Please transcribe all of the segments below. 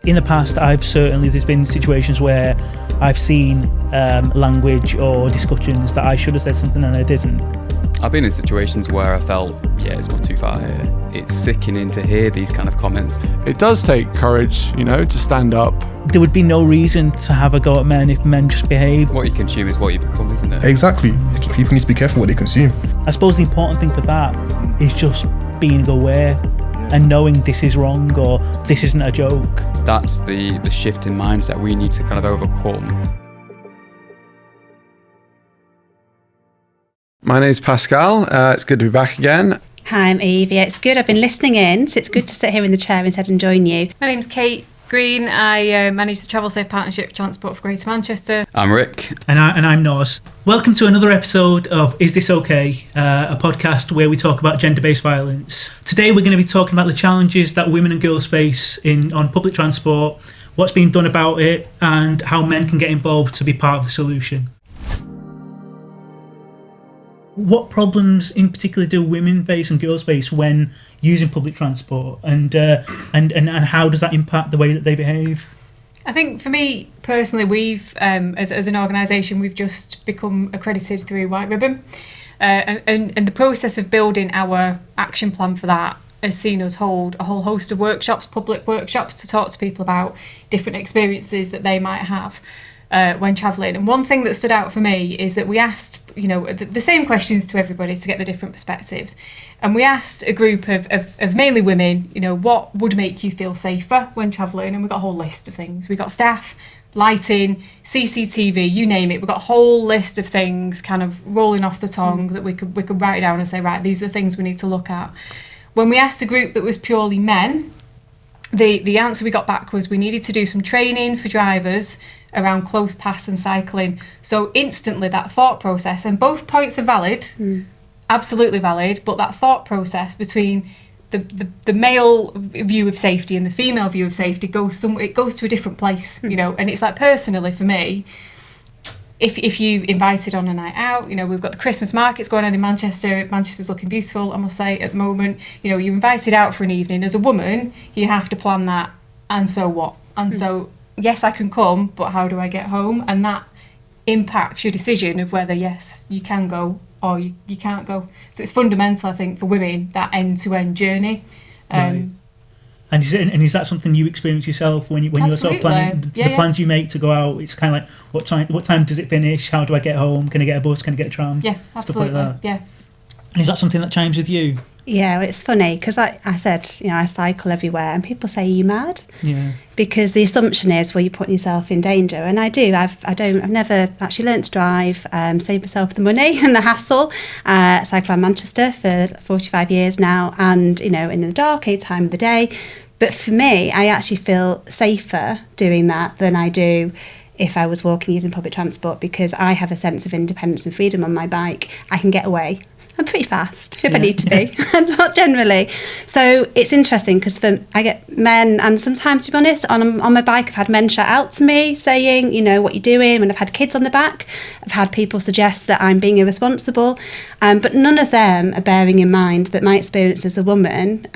in the past, there's been situations where I've seen language or discussions that I should have said something and I didn't. I've been in situations where I felt, it's gone too far here. It's sickening to hear these kind of comments. It does take courage, to stand up. There would be no reason to have a go at men if men just behave. What you consume is what you become, isn't it? Exactly. People need to be careful what they consume. I suppose the important thing for that is just being aware and knowing this is wrong or this isn't a joke. That's the shift in mindset we need to kind of overcome. My name's Pascal. It's good to be back again. Hi, I'm Eve. Yeah, it's good. I've been listening in, so it's good to sit here in the chair instead and join you. My name's Kate Green. I manage the Travel Safe Partnership for Transport for Greater Manchester. I'm Rick. And I'm Nos. Welcome to another episode of Is This Okay? A podcast where we talk about gender-based violence. Today we're going to be talking about the challenges that women and girls face on public transport, what's being done about it, and how men can get involved to be part of the solution. What problems in particular do women face and girls face when using public transport, and how does that impact the way that they behave? I think for me personally, we've as an organisation, we've just become accredited through White Ribbon, and the process of building our action plan for that has seen us hold a whole host of workshops, public workshops, to talk to people about different experiences that they might have when travelling. And one thing that stood out for me is that we asked, the same questions to everybody to get the different perspectives. And we asked a group of mainly women, what would make you feel safer when travelling? And we got a whole list of things. We got staff, lighting, CCTV, you name it. We got a whole list of things kind of rolling off the tongue that we could write down and say, right, these are the things we need to look at. When we asked a group that was purely men, the answer we got back was we needed to do some training for drivers around close pass and cycling. So instantly that thought process, and both points are valid, absolutely valid, but that thought process between the male view of safety and the female view of safety goes to a different place, and it's like, personally for me, if you invited on a night out, we've got the Christmas markets going on in Manchester. Manchester's looking beautiful, I must say, at the moment. You're invited out for an evening. As a woman, you have to plan that, and so what? And so, yes, I can come, but how do I get home? And that impacts your decision of whether, yes, you can go or you can't go. So it's fundamental, I think, for women, that end-to-end journey. Right. And is that something you experience yourself when you're sort of planning the plans you make to go out? It's kind of like, what time does it finish? How do I get home? Can I get a bus? Can I get a tram? Yeah, absolutely. Stuff like that. Yeah. And is that something that chimes with you? Yeah, well, it's funny because like I said, I cycle everywhere and people say, are you mad? Yeah. Because the assumption is, well, you're putting yourself in danger. And I do. I've never actually learnt to drive, saved myself the money and the hassle. Cycle around Manchester for 45 years now, and, in the dark, any time of the day. But for me, I actually feel safer doing that than I do if I was walking using public transport, because I have a sense of independence and freedom on my bike. I can get away. I'm pretty fast if I need to be, not generally. So it's interesting because I get men, and sometimes, to be honest, on my bike, I've had men shout out to me saying, what you're doing. When I've had kids on the back, I've had people suggest that I'm being irresponsible. But none of them are bearing in mind that my experience as a woman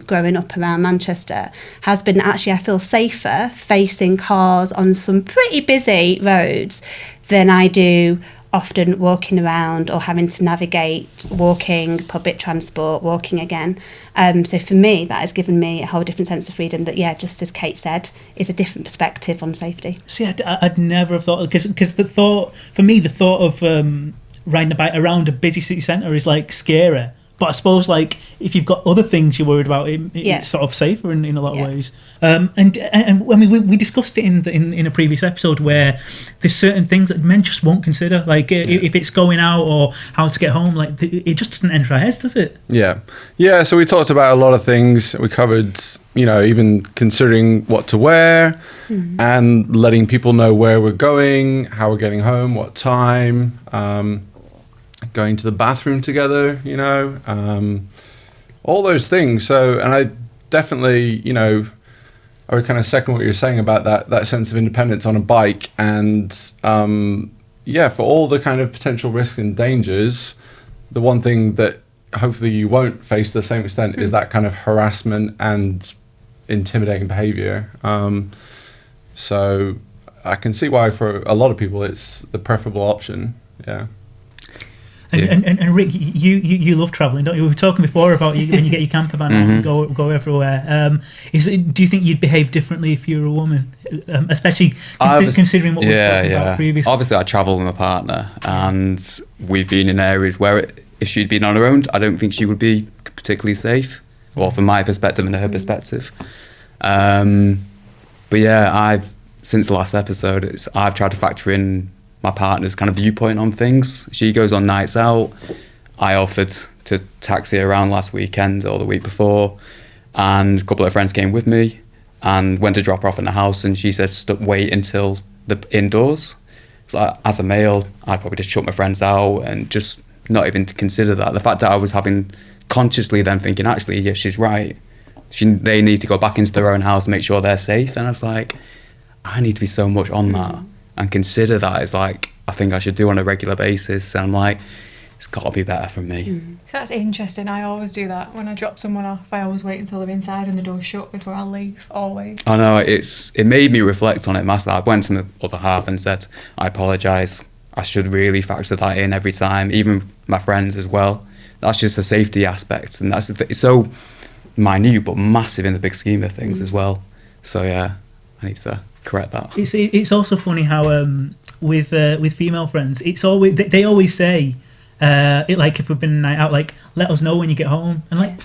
growing up around Manchester has been actually, I feel safer facing cars on some pretty busy roads than I do often walking around or having to navigate walking, public transport, walking again. So for me, that has given me a whole different sense of freedom that, just as Kate said, is a different perspective on safety. See, I'd never have thought, because the thought of riding a bike around a busy city centre is like scary. But I suppose, if you've got other things you're worried about, it's sort of safer in a lot of ways. And I mean, we discussed it in a previous episode where there's certain things that men just won't consider, if it's going out or how to get home. It just doesn't enter our heads, does it? Yeah. So we talked about a lot of things. We covered, even considering what to wear and letting people know where we're going, how we're getting home, what time. Going to the bathroom together, all those things. So, and I definitely, I would kind of second what you're saying about that sense of independence on a bike. And for all the kind of potential risks and dangers, the one thing that hopefully you won't face to the same extent is that kind of harassment and, intimidating behavior. So I can see why for a lot of people it's the preferable option. Yeah. And Rick, you love travelling, don't you? We were talking before about you, when you get your camper van and go everywhere. Do you think you'd behave differently if you were a woman, especially considering what we were talking about previously? Obviously, I travel with my partner, and we've been in areas where if she'd been on her own, I don't think she would be particularly safe, or from my perspective and her perspective. But yeah, since the last episode, I've tried to factor in my partner's kind of viewpoint on things. She goes on nights out. I offered to taxi her around last weekend or the week before, and a couple of friends came with me and went to drop her off in the house, and she said wait until the indoors. So as a male, I'd probably just shut my friends out and just not even to consider that. The fact that I was having consciously then thinking, actually, yeah, she's right. They need to go back into their own house and make sure they're safe. And I was like, I need to be so much on that and consider that as like, I think I should do on a regular basis. And I'm like, it's got to be better for me. So that's interesting. I always do that. When I drop someone off, I always wait until they're inside and the door's shut before I leave, always. I know, it made me reflect on it massively. I went to my other half and said, I apologise. I should really factor that in every time, even my friends as well. That's just a safety aspect. And it's so minute, but massive in the big scheme of things as well. So yeah, I need to correct that. It's also funny how with female friends, it's always they always say like if we've been a night out, like let us know when you get home, and like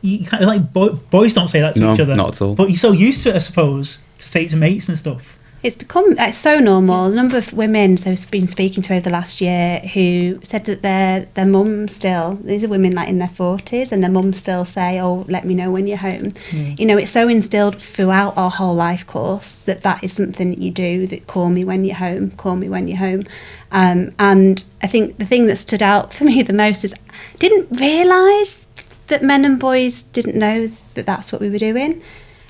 you kind of like boys don't say that to each other. Not at all. But you're so used to it, I suppose, to say it to mates and stuff. It's become so normal. The number of women I've been speaking to over the last year who said that their mum still, these are women like in their 40s, and their mums still say, oh, let me know when you're home. You know, it's so instilled throughout our whole life course that is something that you do, that call me when you're home, call me when you're home. And I think the thing that stood out for me the most is I didn't realise that men and boys didn't know that that's what we were doing.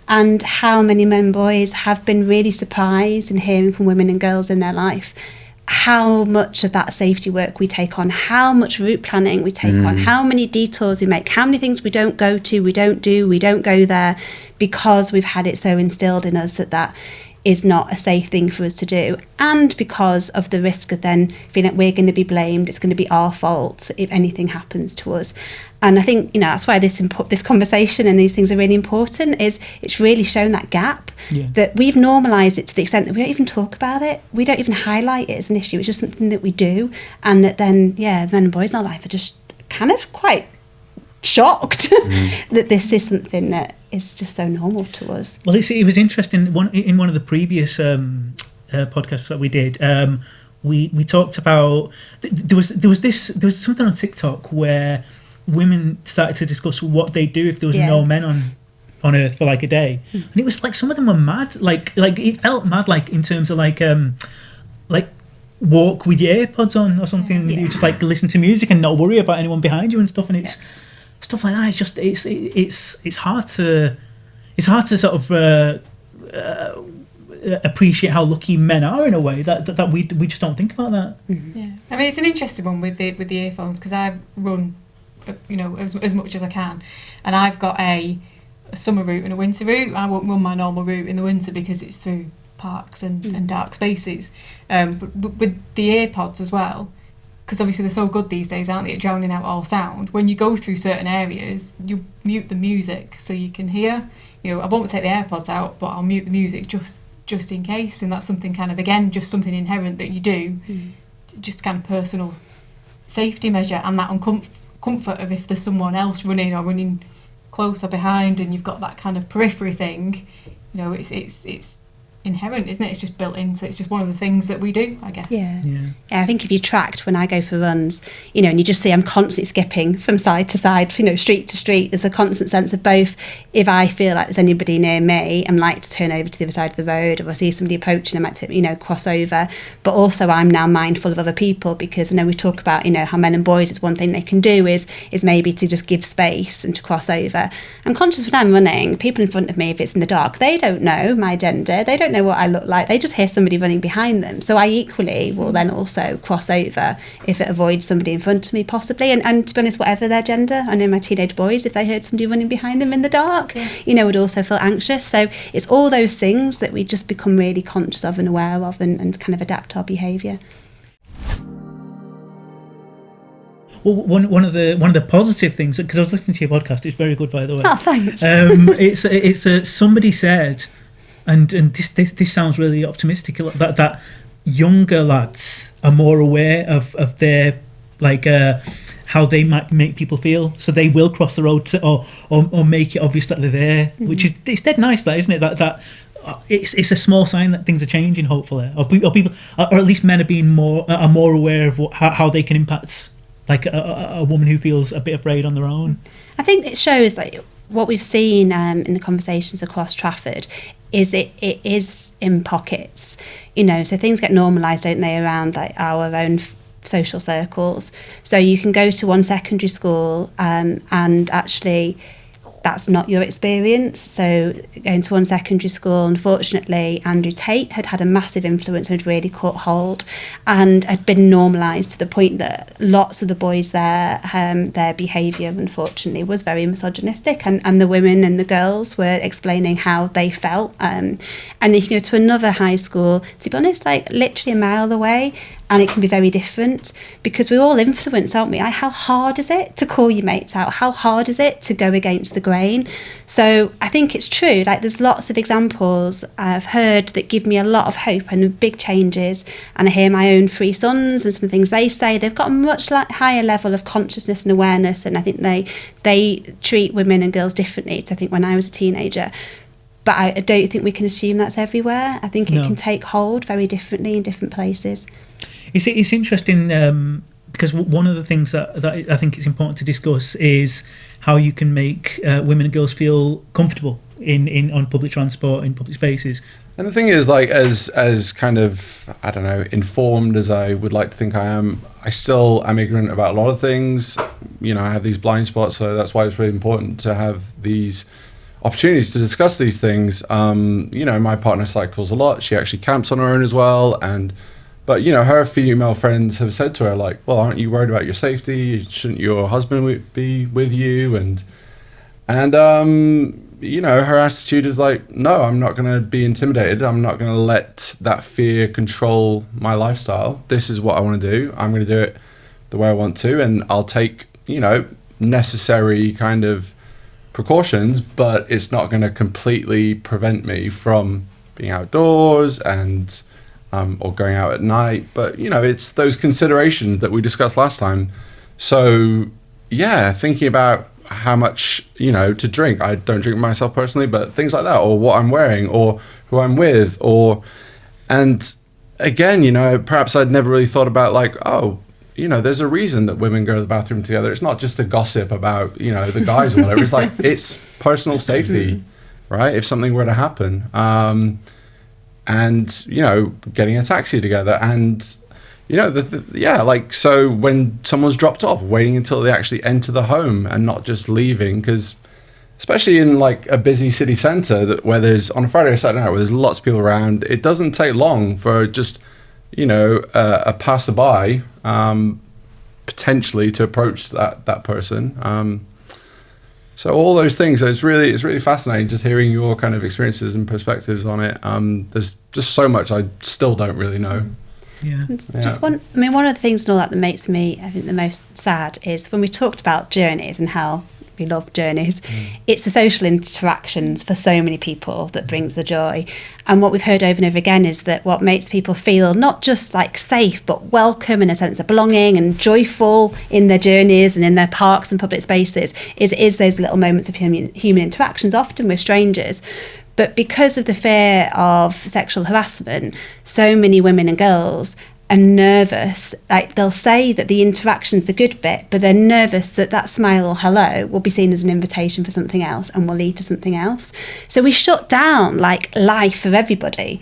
And how many men and boys have been really surprised in hearing from women and girls in their life how much of that safety work we take on, how much route planning we take on, how many detours we make, how many things we don't go to, we don't do, we don't go there, because we've had it so instilled in us that is not a safe thing for us to do, and because of the risk of then feeling like we're going to be blamed, it's going to be our fault if anything happens to us. And I think, you know, that's why this conversation and these things are really important, is it's really shown that gap, that we've normalised it to the extent that we don't even talk about it, we don't even highlight it as an issue, it's just something that we do, and that then, the men and boys in our life are just kind of quite shocked that this is something that is just so normal to us. Well, it was interesting. In one of the previous podcasts that we did, we talked about there was something on TikTok where women started to discuss what they do if there was no men on Earth for like a day, and it was like some of them were mad. Like it felt mad, like in terms of like walk with your AirPods on or something. You just like listen to music and not worry about anyone behind you and stuff. And it's stuff like that. It's just it's hard to sort of appreciate how lucky men are in a way that we just don't think about that. Yeah, I mean, it's an interesting one with the earphones, because I run, you know, as much as I can, and I've got a summer route and a winter route. I won't run my normal route in the winter because it's through parks and dark spaces. But with the AirPods as well, because obviously they're so good these days, aren't they, at drowning out all sound. When you go through certain areas, you mute the music so you can hear. You know, I won't take the AirPods out, but I'll mute the music just in case. And that's something kind of, again, just something inherent that you do, just kind of personal safety measure, and that comfort of if there's someone else running or running close or behind, and you've got that kind of periphery thing. You know, it's inherent, isn't it? It's just built in, so it's just one of the things that we do, I guess. Yeah, I think if you tracked when I go for runs, you know, and you just see I'm constantly skipping from side to side, you know, street to street, there's a constant sense of both, if I feel like there's anybody near me, I'm like to turn over to the other side of the road, or if I see somebody approaching, I might, you know, cross over. But also I'm now mindful of other people, because I know we talk about, you know, how men and boys, it's one thing they can do is maybe to just give space and to cross over. I'm conscious when I'm running, people in front of me, if it's in the dark, they don't know my gender, they don't know what I look like. They just hear somebody running behind them. So I equally will then also cross over if it avoids somebody in front of me, possibly. And to be honest, whatever their gender, I know my teenage boys, if they heard somebody running behind them in the dark, would also feel anxious. So it's all those things that we just become really conscious of and aware of, and kind of adapt our behaviour. Well, one of the positive things, because I was listening to your podcast, it's very good, by the way. Oh, thanks. It's somebody said, and this sounds really optimistic, that younger lads are more aware of their how they might make people feel, so they will cross the road or make it obvious that they're there, which is, it's dead nice, that, isn't it? That it's a small sign that things are changing, hopefully, or people, or at least men are more aware of how they can impact a woman who feels a bit afraid on their own. I think it shows what we've seen in the conversations across Trafford is it is in pockets, so things get normalised, don't they, around our own social circles. So you can go to one secondary school and actually that's not your experience. So going to one secondary school, unfortunately, Andrew Tate had a massive influence and had really caught hold and had been normalised to the point that lots of the boys there, their behaviour, unfortunately, was very misogynistic, and the women and the girls were explaining how they felt. And you can go to another high school, to be honest, literally a mile away, and it can be very different because we're all influenced, aren't we? How hard is it to call your mates out? How hard is it to go against the grain? So I think it's true. There's lots of examples I've heard that give me a lot of hope and big changes. And I hear my own three sons and some things they say. They've got a much higher level of consciousness and awareness. And I think they treat women and girls differently to I think when I was a teenager. But I don't think we can assume that's everywhere. I think it can take hold very differently in different places. It's interesting because one of the things that I think it's important to discuss is how you can make women and girls feel comfortable on public transport, in public spaces. And the thing is, as kind of, I don't know, informed as I would like to think I am, I still am ignorant about a lot of things. I have these blind spots, so that's why it's really important to have these opportunities to discuss these things. My partner cycles a lot. She actually camps on her own as well, But, her female friends have said to her, well, aren't you worried about your safety? Shouldn't your husband be with you? And her attitude is no, I'm not going to be intimidated. I'm not going to let that fear control my lifestyle. This is what I want to do. I'm going to do it the way I want to. And I'll take, necessary kind of precautions, but it's not going to completely prevent me from being outdoors and or going out at night. But it's those considerations that we discussed last time. So thinking about how much to drink. I don't drink myself personally, but things like that, or what I'm wearing, or who I'm with, and again, perhaps I'd never really thought about there's a reason that women go to the bathroom together. It's not just a gossip about the guys or whatever. It's it's personal safety, right? If something were to happen. And getting a taxi together, and so when someone's dropped off, waiting until they actually enter the home and not just leaving, because especially in a busy city centre where there's on a Friday or Saturday night where there's lots of people around, it doesn't take long for just a passerby potentially to approach that person. So all those things, so it's really fascinating just hearing your kind of experiences and perspectives on it. There's just so much I still don't really know. Just one of the things and all that makes me, I think, the most sad is when we talked about journeys and how we love journeys. It's the social interactions for so many people that brings the joy. And what we've heard over and over again is that what makes people feel not just safe, but welcome and a sense of belonging and joyful in their journeys and in their parks and public spaces is those little moments of human interactions, often with strangers. But because of the fear of sexual harassment, so many women and girls are nervous. They'll say that the interaction's the good bit, but they're nervous that smile or hello will be seen as an invitation for something else and will lead to something else. So we shut down life for everybody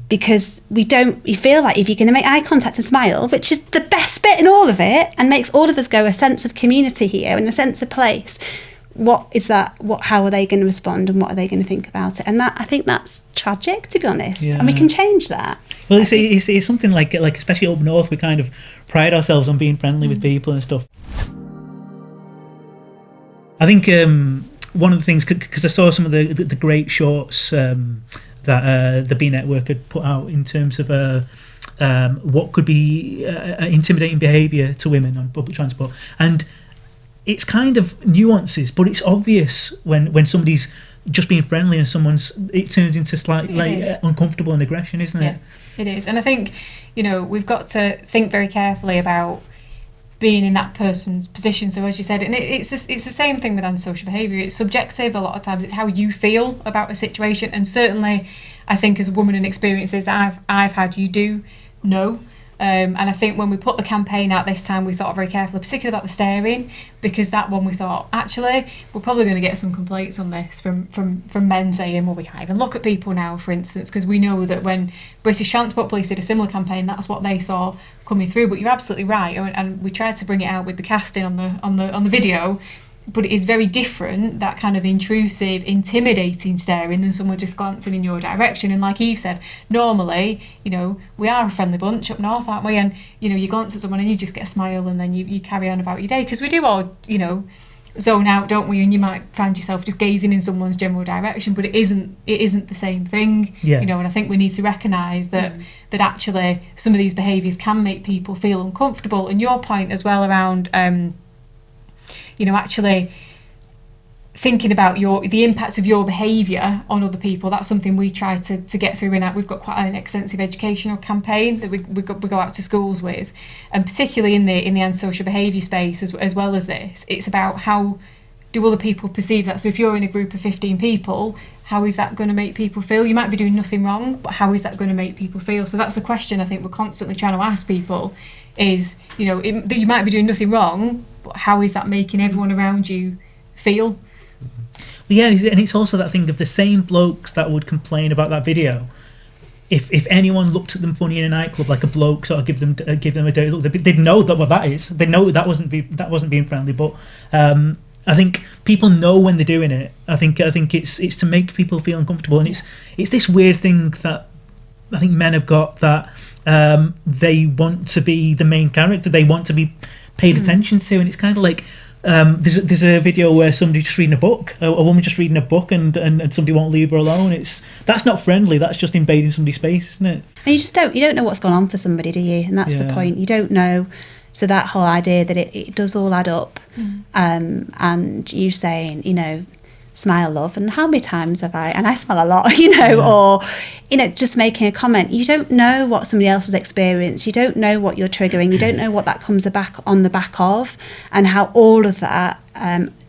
because we feel like if you're going to make eye contact and smile, which is the best bit in all of it and makes all of us go a sense of community here and a sense of place, how are they going to respond, and what are they going to think about it? And I think that's tragic, to be honest. Yeah. And we can change that. Well, it's something like especially up north, we kind of pride ourselves on being friendly with people and stuff. I think one of the things, because I saw some of the great shorts that the B Network had put out in terms of what could be intimidating behaviour to women on public transport, and it's kind of nuances, but it's obvious when somebody's just being friendly and it turns into slightly uncomfortable and aggression, isn't it? It is. And I think, we've got to think very carefully about being in that person's position. So as you said, and it's the same thing with antisocial behaviour. It's subjective a lot of times. It's how you feel about a situation. And certainly, I think as a woman and experiences that I've had, you do know. And I think when we put the campaign out this time, we thought very carefully, particularly about the staring, because that one we thought, actually, we're probably going to get some complaints on this from men saying, well, we can't even look at people now, for instance, because we know that when British Transport Police did a similar campaign, that's what they saw coming through. But you're absolutely right, and we tried to bring it out with the casting on the video. But it is very different, that kind of intrusive, intimidating staring, than someone just glancing in your direction. And like Eve said, normally, we are a friendly bunch up north, aren't we? And, you glance at someone and you just get a smile, and then you carry on about your day. Because we do all, zone out, don't we? And you might find yourself just gazing in someone's general direction, but it isn't the same thing. Yeah. And I think we need to recognise that actually some of these behaviours can make people feel uncomfortable. And your point as well around... actually thinking about the impacts of your behaviour on other people, that's something we try to get through we've got quite an extensive educational campaign that we go out to schools with, and particularly in the antisocial behaviour space as well as this, it's about how do other people perceive that. So if you're in a group of 15 people, how is that going to make people feel? You might be doing nothing wrong, but how is that going to make people feel? So that's the question I think we're constantly trying to ask people is, that you might be doing nothing wrong, but how is that making everyone around you feel? Yeah, and it's also that thing of the same blokes that would complain about that video. If anyone looked at them funny in a nightclub, like a bloke sort of give them a dirty look, they'd know what that is. They know that wasn't being friendly. But I think people know when they're doing it. I think it's to make people feel uncomfortable, and it's this weird thing that I think men have got, that they want to be the main character. They want to be paid attention to, and it's kind of like there's a video where somebody's just reading a book, a woman just reading a book, and somebody won't leave her alone. That's not friendly. That's just invading somebody's space, isn't it? And you don't know what's gone on for somebody, do you? And that's the point. You don't know. So that whole idea that it does all add up, and you saying, smile, love, and how many times have I, and I smile a lot, or, just making a comment. You don't know what somebody else has experienced. You don't know what you're triggering. You don't know what that comes on the back of, and how all of that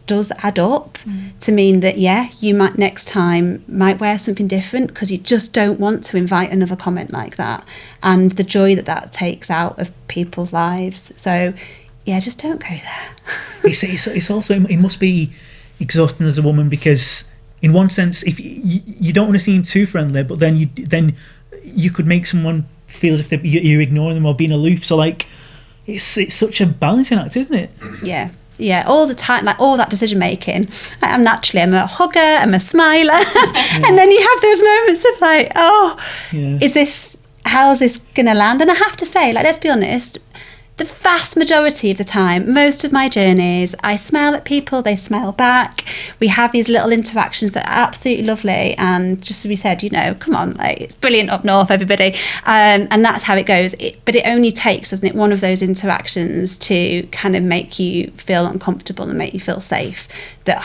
does add up to mean that, you might next time might wear something different because you just don't want to invite another comment like that, and the joy that takes out of people's lives. So, just don't go there. It's also, it must be exhausting as a woman, because in one sense, if you don't want to seem too friendly, but then you could make someone feel as if you're ignoring them or being aloof. So it's such a balancing act, isn't it? Yeah, all the time, like all that decision making. I'm a hugger, I'm a smiler, and then you have those moments of how's this gonna land? And I have to say, let's be honest, the vast majority of the time, most of my journeys, I smile at people, they smile back. We have these little interactions that are absolutely lovely. And just as we said, come on, it's brilliant up north, everybody. And that's how it goes. But it only takes, doesn't it, one of those interactions to kind of make you feel uncomfortable and make you feel safe, that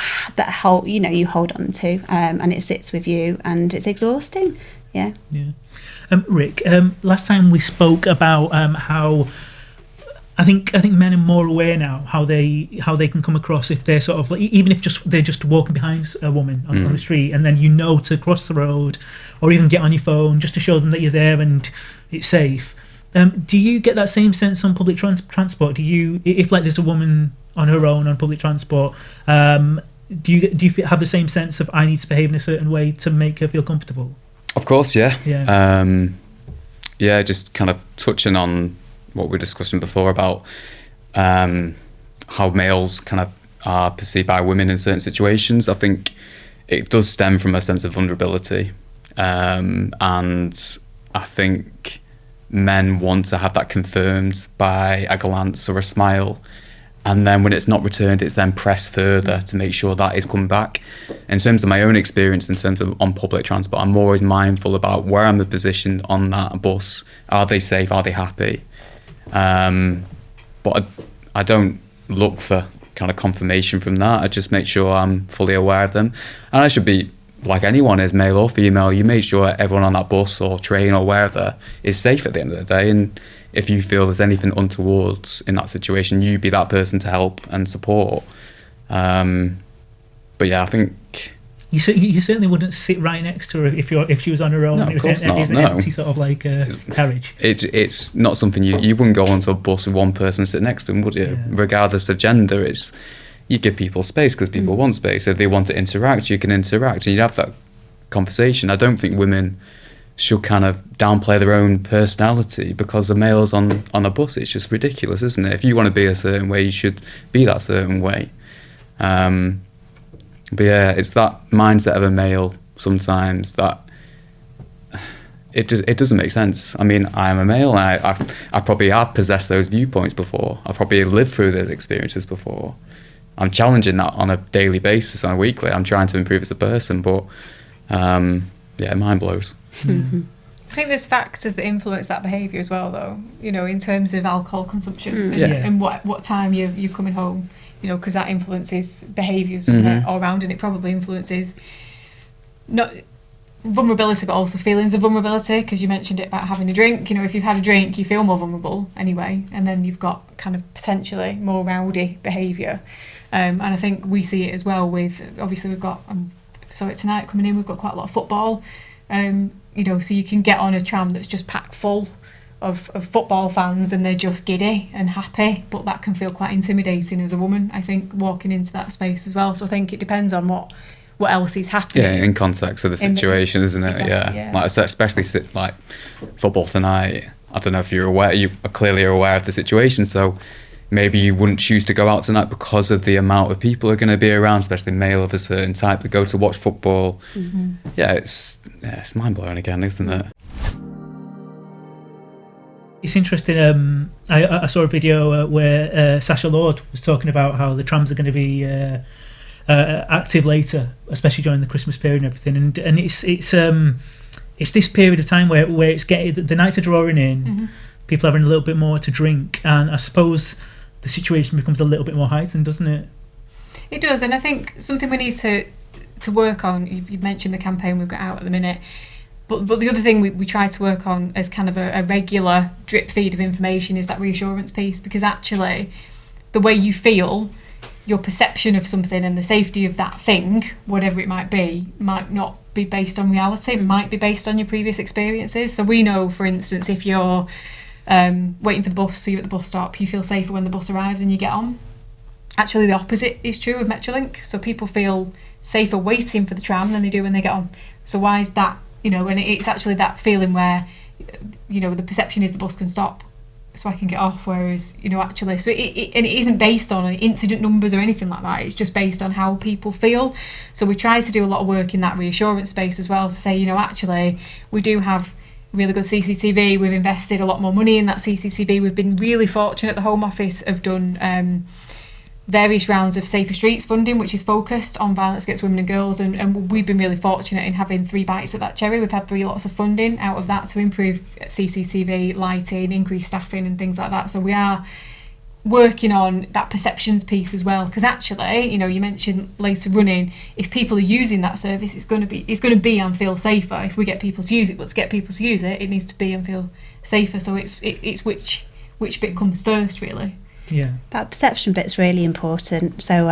you hold on to, and it sits with you, and it's exhausting. Yeah. Rick, last time we spoke about how I think men are more aware now how they can come across if they're sort of even if they're just walking behind a woman on the street, and then to cross the road or even get on your phone just to show them that you're there and it's safe. Do you get that same sense on public transport? Do you, if there's a woman on her own on public transport, do you have the same sense of I need to behave in a certain way to make her feel comfortable? Of course, yeah. Just kind of touching on what we were discussing before about how males kind of are perceived by women in certain situations. I think it does stem from a sense of vulnerability. And I think men want to have that confirmed by a glance or a smile. And then when it's not returned, it's then pressed further to make sure that is come back. In terms of my own experience, in terms of on public transport, I'm always mindful about where I'm positioned on that bus. Are they safe? Are they happy? But I don't look for kind of confirmation from that. I just make sure I'm fully aware of them. And I should be, like anyone is, male or female, you make sure everyone on that bus or train or wherever is safe at the end of the day. And if you feel there's anything untowards in that situation, you be that person to help and support. But yeah, I think you certainly wouldn't sit right next to her if she was on her own. No, and of course not. It was an empty sort of like carriage. It's not something you wouldn't go onto a bus with one person sit next to them, would you? Yeah. Regardless of gender, you give people space because people want space. If they want to interact, you can interact and you'd have that conversation. I don't think women should kind of downplay their own personality because the male's on a bus. It's just ridiculous, isn't it? If you want to be a certain way, you should be that certain way. But yeah, it's that mindset of a male sometimes that it doesn't make sense. I mean, I'm a male and I probably have possessed those viewpoints before. I probably lived through those experiences before. I'm challenging that on a daily basis, on a weekly. I'm trying to improve as a person, but yeah, mind blows. Mm-hmm. I think there's factors that influence that behaviour as well, though. You know, in terms of alcohol consumption and what time you're coming home. You know, because that influences behaviours all around, and it probably influences not vulnerability, but also feelings of vulnerability. Because you mentioned it about having a drink. You know, if you've had a drink, you feel more vulnerable anyway, and then you've got kind of potentially more rowdy behaviour. And I think we see it as well with, obviously we've got, saw it tonight coming in, we've got quite a lot of football. You know, so you can get on a tram that's just packed full of football fans and they're just giddy and happy, but that can feel quite intimidating as a woman, I think, walking into that space as well. So I think it depends on what else is happening. Yeah, in context of the situation, isn't it? Exactly, yeah. Like especially like football tonight. I don't know if you're aware. You are clearly aware of the situation, so maybe you wouldn't choose to go out tonight because of the amount of people are going to be around, especially male of a certain type that go to watch football. Yeah, it's mind blowing again, isn't it? It's interesting. I saw a video where Sacha Lord was talking about how the trams are going to be active later, especially during the Christmas period and everything. And it's this period of time where it's getting, the nights are drawing in, people are having a little bit more to drink, and I suppose the situation becomes a little bit more heightened, doesn't it? It does, and I think something we need to work on. You mentioned the campaign we've got out at the minute. But the other thing we try to work on as kind of a regular drip feed of information is that reassurance piece, because actually the way you feel, your perception of something and the safety of that thing, whatever it might be, might not be based on reality. It might be based on your previous experiences. So we know, for instance, if you're waiting for the bus, so you're at the bus stop, you feel safer when the bus arrives and you get on. Actually, the opposite is true of Metrolink. So people feel safer waiting for the tram than they do when they get on. So why is that? You know, and it's actually that feeling where, you know, the perception is the bus can stop so I can get off, whereas, you know, actually, so it isn't based on incident numbers or anything like that. It's just based on how people feel. So we try to do a lot of work in that reassurance space as well, to say, you know, actually, we do have really good CCTV. We've invested a lot more money in that CCTV. We've been really fortunate. The Home Office have done various rounds of Safer Streets funding, which is focused on violence against women and girls, and we've been really fortunate in having 3 bites at that cherry. We've had 3 lots of funding out of that to improve CCTV lighting, increase staffing and things like that. So we are working on that perceptions piece as well, because actually, you know, you mentioned later running, if people are using that service, it's going to be and feel safer if we get people to use it. But to get people to use it, it needs to be and feel safer. So it's which bit comes first, really. Yeah, that perception bit's really important. So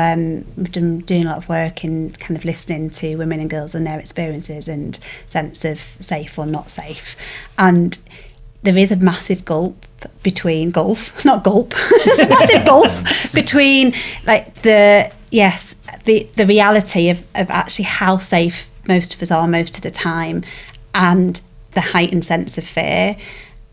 we've been doing a lot of work in kind of listening to women and girls and their experiences and sense of safe or not safe. And there is a massive gulf between there's a massive gulf between like the reality of actually how safe most of us are most of the time and the heightened sense of fear.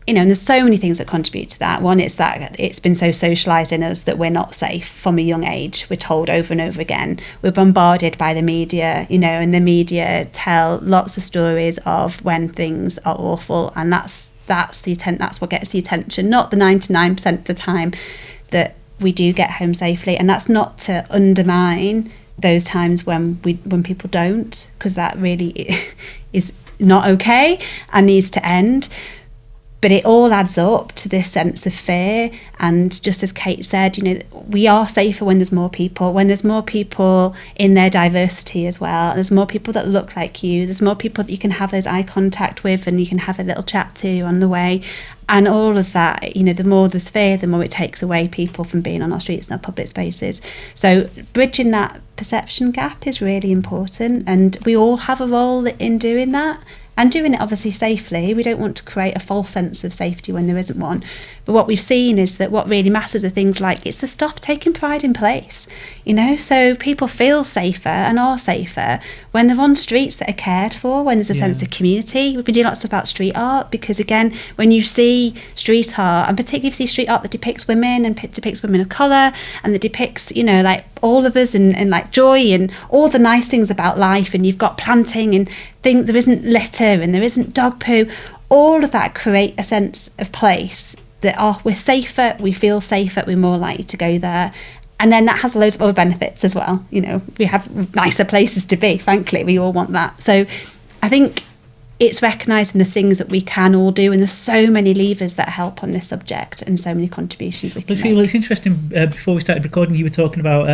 you know, and there's so many things that contribute to that. One is that it's been so socialised in us that we're not safe from a young age. We're told over and over again. We're bombarded by the media, you know, and the media tell lots of stories of when things are awful, and that's what gets the attention, not the 99% of the time that we do get home safely. And that's not to undermine those times when people don't, because that really is not okay and needs to end. But it all adds up to this sense of fear. And just as Kate said, you know, we are safer when there's more people in their diversity as well. There's more people that look like you. There's more people that you can have those eye contact with and you can have a little chat to on the way. And all of that, you know, the more there's fear, the more it takes away people from being on our streets and our public spaces. So bridging that perception gap is really important. And we all have a role in doing that. And doing it obviously safely. We don't want to create a false sense of safety when there isn't one. But what we've seen is that what really matters are things like, it's to stop taking pride in place, you know, so people feel safer and are safer when they're on streets that are cared for, when there's a sense of community. We've been doing lots of stuff about street art, because again, when you see street art, and particularly if you see street art that depicts women and depicts women of colour, and that depicts, you know, like all of us and like joy and all the nice things about life, and you've got planting and things, there isn't litter and there isn't dog poo, all of that create a sense of place that we're safer, we feel safer, we're more likely to go there. And then that has loads of other benefits as well. You know, we have nicer places to be, frankly, we all want that. So I think it's recognising the things that we can all do, and there's so many levers that help on this subject and so many contributions we can make. Well, it's interesting, before we started recording, you were talking about,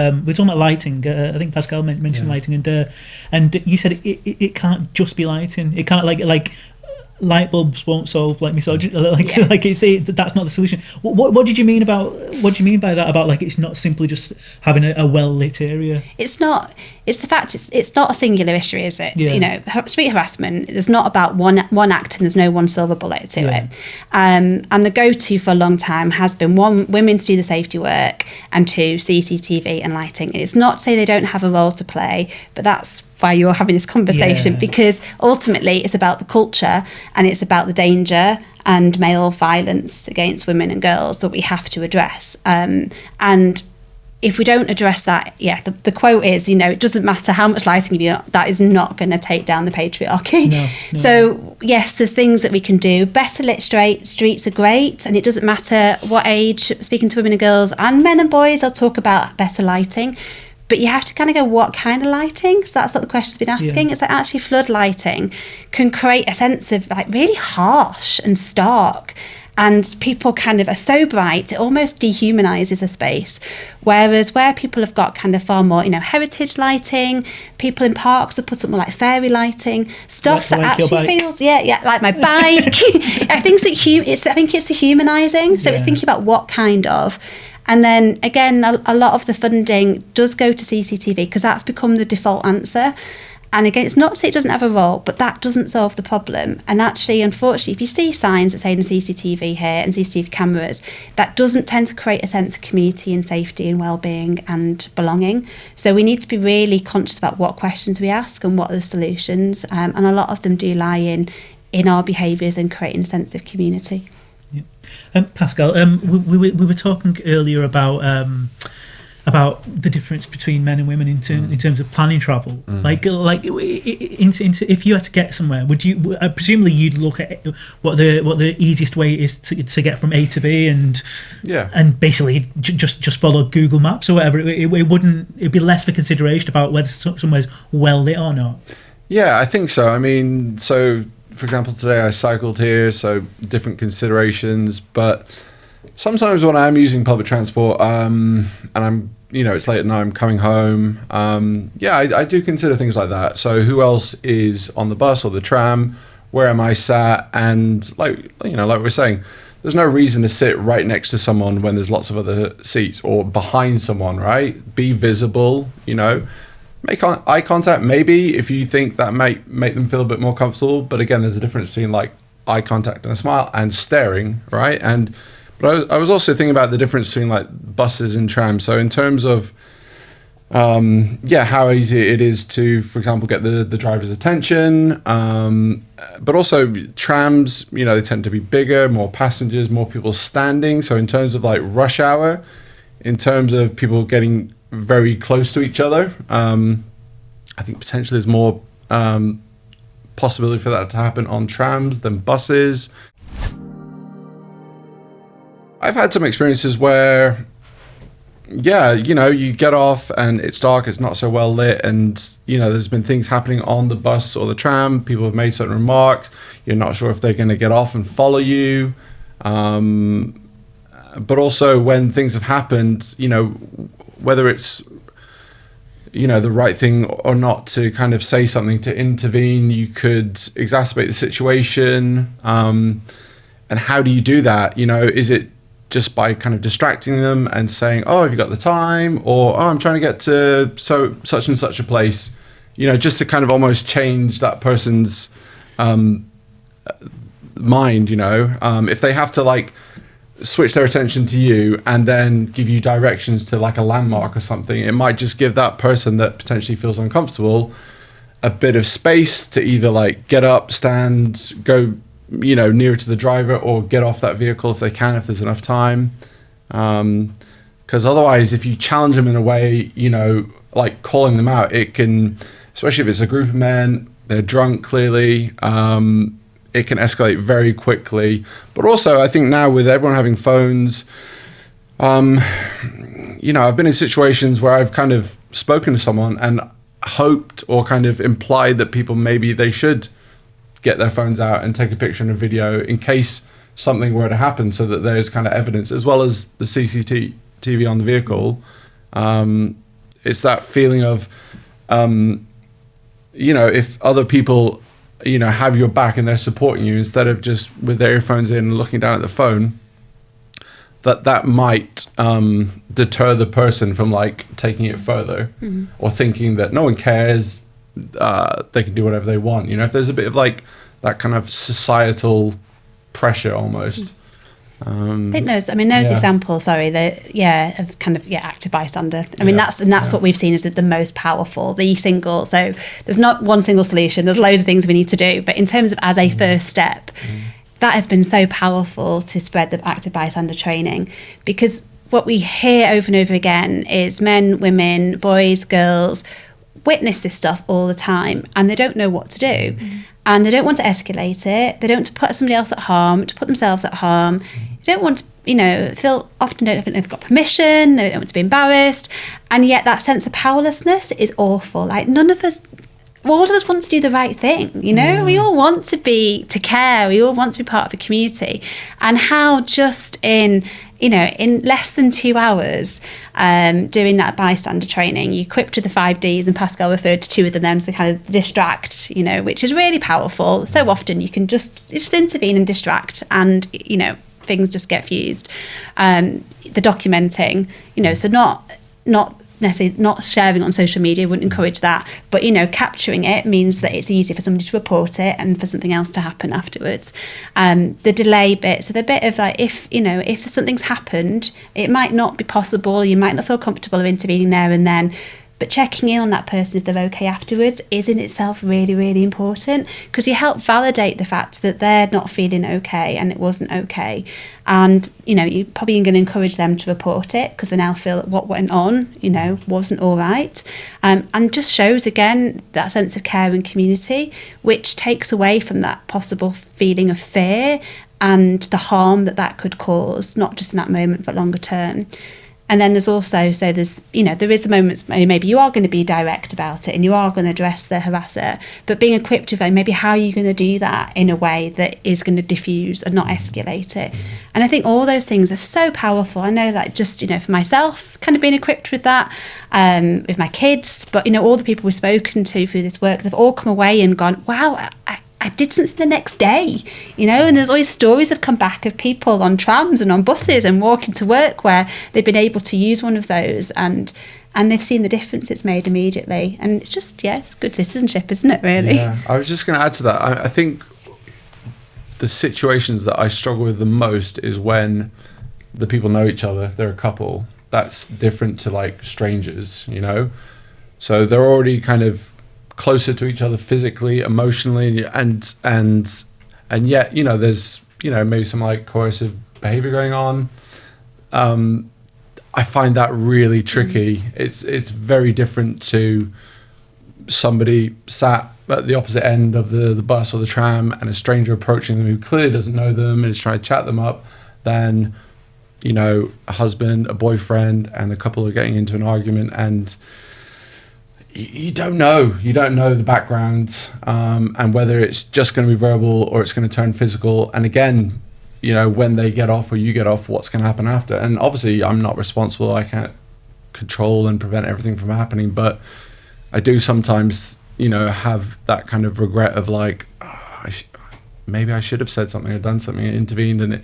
lighting. I think Pascal mentioned lighting, and you said it can't just be lighting. It can't, like light bulbs won't solve like misogyny. That's not the solution. What did you mean by that? About like it's not simply just having a well lit area. It's not. It's the fact it's not a singular issue, is it? Yeah. You know, street harassment is not about one act, and there's no one silver bullet to it. And the go-to for a long time has been, one, women to do the safety work, and two, CCTV and lighting. It's not to say they don't have a role to play, but that's why you're having this conversation, because ultimately it's about the culture and it's about the danger and male violence against women and girls that we have to address. And if we don't address that, the quote is, you know, it doesn't matter how much lighting you do, that is not going to take down the patriarchy. No. So yes, there's things that we can do. Better lit streets are great, and it doesn't matter what age. Speaking to women and girls and men and boys, I'll talk about better lighting. But you have to kind of go, what kind of lighting? So that's what the question's been asking. It's like, actually flood lighting can create a sense of like really harsh and stark, and people kind of are so bright, it almost dehumanises a space. Whereas where people have got kind of far more, you know, heritage lighting, people in parks have put something like fairy lighting, stuff that actually feels, like my bike. I think it's the humanising. So it's thinking about what kind of. And then again, a lot of the funding does go to CCTV because that's become the default answer. And again, it's not to say it doesn't have a role, but that doesn't solve the problem. And actually, unfortunately, if you see signs that say CCTV here and CCTV cameras, that doesn't tend to create a sense of community and safety and well-being and belonging. So we need to be really conscious about what questions we ask and what are the solutions. And a lot of them do lie in our behaviours and creating a sense of community. Yeah. Pascal, we were talking earlier about the difference between men and women in terms of planning travel. Like if you had to get somewhere, would you? Presumably, you'd look at what the easiest way is to get from A to B, and basically just follow Google Maps or whatever. It'd be less of a consideration about whether somewhere's well lit or not. Yeah, I think so. I mean, so for example, today I cycled here, so different considerations. But sometimes when I'm using public transport, and I'm, you know, it's late at night, I'm coming home. I do consider things like that. So who else is on the bus or the tram? Where am I sat? And like we're saying, there's no reason to sit right next to someone when there's lots of other seats, or behind someone, right? Be visible, you know. Make eye contact, maybe, if you think that might make them feel a bit more comfortable. But again, there's a difference between like eye contact and a smile and staring, right? But I was also thinking about the difference between like buses and trams. So in terms of how easy it is to, for example, get the driver's attention. But also trams, they tend to be bigger, more passengers, more people standing. So in terms of like rush hour, in terms of people getting very close to each other, I think potentially there's more possibility for that to happen on trams than buses. I've had some experiences where, you get off and it's dark, it's not so well lit, and, there's been things happening on the bus or the tram. People have made certain remarks. You're not sure if they're going to get off and follow you. But also when things have happened, whether it's, the right thing or not to kind of say something to intervene, you could exacerbate the situation. And how do you do that? Is it just by kind of distracting them and saying, oh, have you got the time? Or, oh, I'm trying to get to such and such a place, just to kind of almost change that person's mind, if they have to like switch their attention to you and then give you directions to like a landmark or something, it might just give that person that potentially feels uncomfortable a bit of space to either like get up, stand, go nearer to the driver, or get off that vehicle if they can, if there's enough time. Because otherwise, if you challenge them in a way, like calling them out, it can, especially if it's a group of men, they're drunk clearly, it can escalate very quickly. But also, I think now with everyone having phones, I've been in situations where I've kind of spoken to someone and hoped or kind of implied that people, maybe they should get their phones out and take a picture and a video in case something were to happen, so that there's kind of evidence, as well as the CCTV on the vehicle. It's that feeling of, if other people, have your back and they're supporting you, instead of just with their earphones in and looking down at the phone, that might deter the person from like taking it further, or thinking that no one cares, they can do whatever they want. If there's a bit of like that kind of societal pressure almost. I think those examples, of kind of active bystander. That's what we've seen is the most powerful, the single. So there's not one single solution. There's loads of things we need to do. But in terms of as a first step, that has been so powerful to spread the active bystander training, because what we hear over and over again is men, women, boys, girls witness this stuff all the time, and they don't know what to do. And they don't want to escalate it. They don't want to put somebody else at harm, to put themselves at harm. They don't want to, often don't think they've got permission. They don't want to be embarrassed. And yet that sense of powerlessness is awful. Like all of us want to do the right thing. We all want to care. We all want to be part of a community. And how just in less than 2 hours, doing that bystander training, you equipped with the 5 Ds, and Pascal referred to 2 of them to kind of distract, which is really powerful. So often you can just intervene and distract, and, things just get fused. The documenting, so not necessarily not sharing on social media, wouldn't encourage that, but capturing it means that it's easier for somebody to report it and for something else to happen afterwards. The delay bit, so the bit of like, if something's happened, it might not be possible, you might not feel comfortable of intervening there and then, but checking in on that person if they're okay afterwards is in itself really, really important, because you help validate the fact that they're not feeling okay and it wasn't okay. And, you're probably going to encourage them to report it, because they now feel that what went on, wasn't all right. And just shows, again, that sense of care and community, which takes away from that possible feeling of fear and the harm that could cause, not just in that moment, but longer term. And then there's also, there is the moments maybe you are going to be direct about it and you are going to address the harasser, but being equipped with maybe how are you going to do that in a way that is going to diffuse and not escalate it. And I think all those things are so powerful. I know, like, just, for myself, kind of being equipped with that, with my kids, but, all the people we've spoken to through this work, they've all come away and gone, wow, I did something the next day, and there's always stories have come back of people on trams and on buses and walking to work where they've been able to use one of those and they've seen the difference it's made immediately. And it's just, it's good citizenship, isn't it, really? Yeah, I was just going to add to that. I think the situations that I struggle with the most is when the people know each other, they're a couple, that's different to like strangers, you know. So they're already kind of closer to each other physically, emotionally, and yet, you know, there's, you know, maybe some like coercive behavior going on. I find that really tricky. It's very different to somebody sat at the opposite end of the bus or the tram and a stranger approaching them who clearly doesn't know them and is trying to chat them up, than, you know, a husband, a boyfriend, and a couple are getting into an argument, and you don't know the background, and whether it's just going to be verbal or it's going to turn physical. And again, you know, when they get off or you get off, what's going to happen after? And obviously I'm not responsible. I can't control and prevent everything from happening, but I do sometimes, you know, have that kind of regret of like, maybe I should have said something or done something, intervened in it,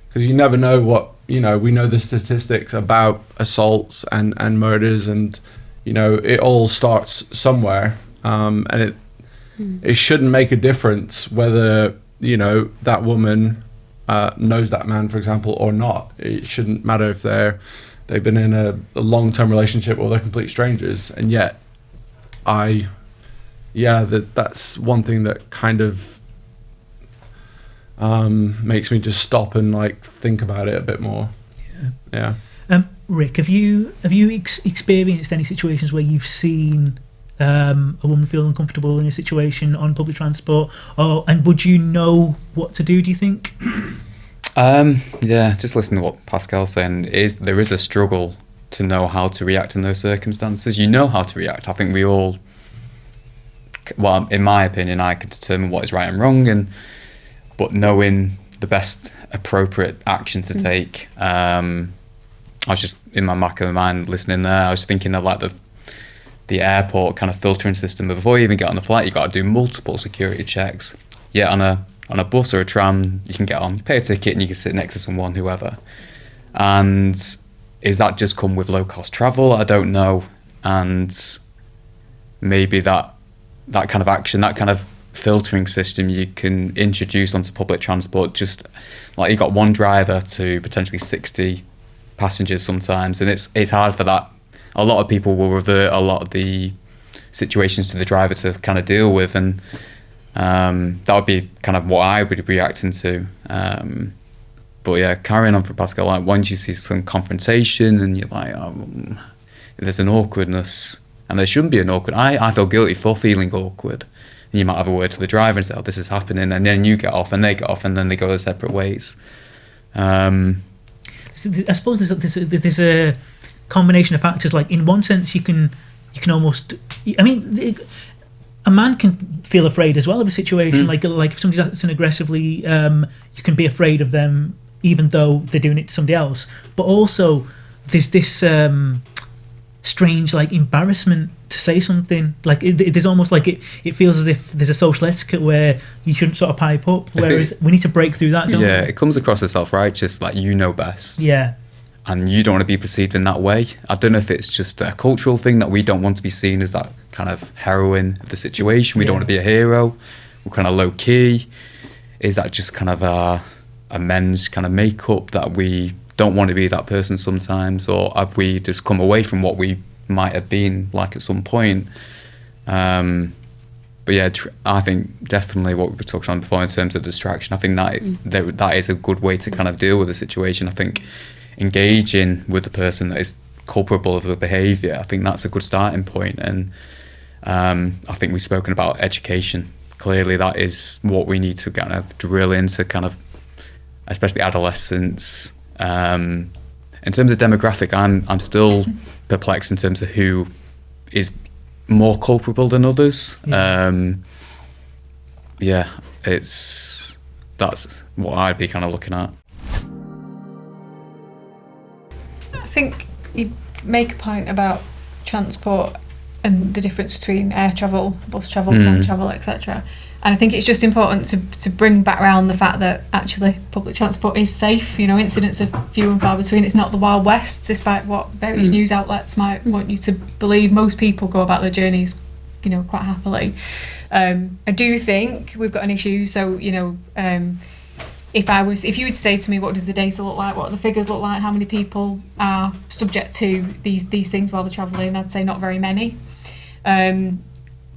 because you never know what, you know, we know the statistics about assaults and murders, and, you know, it all starts somewhere, and it shouldn't make a difference whether, you know, that woman knows that man, for example, or not. It shouldn't matter if they've been in a long-term relationship or they're complete strangers. And yet that's one thing that kind of makes me just stop and like think about it a bit more. Yeah. Rick, have you experienced any situations where you've seen a woman feel uncomfortable in a situation on public transport, and would you know what to do, do you think? Yeah, just listening to what Pascal's saying, there is a struggle to know how to react in those circumstances. You know how to react. I think we all, well, in my opinion, I can determine what is right and wrong, but knowing the best appropriate action to take. I was just in my back of my mind listening there. I was thinking of like the airport kind of filtering system. But before you even get on the flight, you got to do multiple security checks. Yeah, on a bus or a tram, you can get on, you pay a ticket, and you can sit next to someone, whoever. And is that just come with low cost travel? I don't know. And maybe that kind of action, that kind of filtering system you can introduce onto public transport, just like you got one driver to potentially 60 passengers sometimes, and it's hard for that. A lot of people will revert a lot of the situations to the driver to kind of deal with, and that would be kind of what I would be reacting to. But yeah, carrying on from Pascal, like once you see some confrontation and you're like, there's an awkwardness, and there shouldn't be an awkward. I feel guilty for feeling awkward. And you might have a word to the driver and say, this is happening, and then you get off and they get off, and then they go their separate ways. I suppose there's a combination of factors. Like in one sense, you can almost, I mean, a man can feel afraid as well of a situation. Like if somebody's acting aggressively, you can be afraid of them even though they're doing it to somebody else. But also there's this strange like embarrassment to say something. Like there's almost like it feels as if there's a social etiquette where you shouldn't sort of pipe up, whereas we need to break through that, don't we? It comes across as self-righteous, like you know best. Yeah. And you don't want to be perceived in that way. I don't know if it's just a cultural thing that we don't want to be seen as that kind of heroine of the situation. We don't want to be a hero. We're kind of low key. Is that just kind of a men's kind of makeup that we don't want to be that person sometimes, or have we just come away from what we might have been like at some point? But yeah, I think definitely what we were talking on before in terms of distraction, I think that is a good way to kind of deal with the situation. I think engaging with the person that is culpable of the behaviour, I think that's a good starting point. And I think we've spoken about education. Clearly that is what we need to kind of drill into kind of, especially adolescents. In terms of demographic, I'm still perplexed in terms of who is more culpable than others. That's what I'd be kind of looking at. I think you make a point about transport and the difference between air travel, bus travel, tram travel, etc. And I think it's just important to bring back around the fact that actually public transport is safe. You know, incidents are few and far between. It's not the Wild West, despite what various news outlets might want you to believe. Most people go about their journeys, you know, quite happily. I do think we've got an issue. So, you know, if you were to say to me, what does the data look like, what do the figures look like, how many people are subject to these things while they're travelling, I'd say not very many,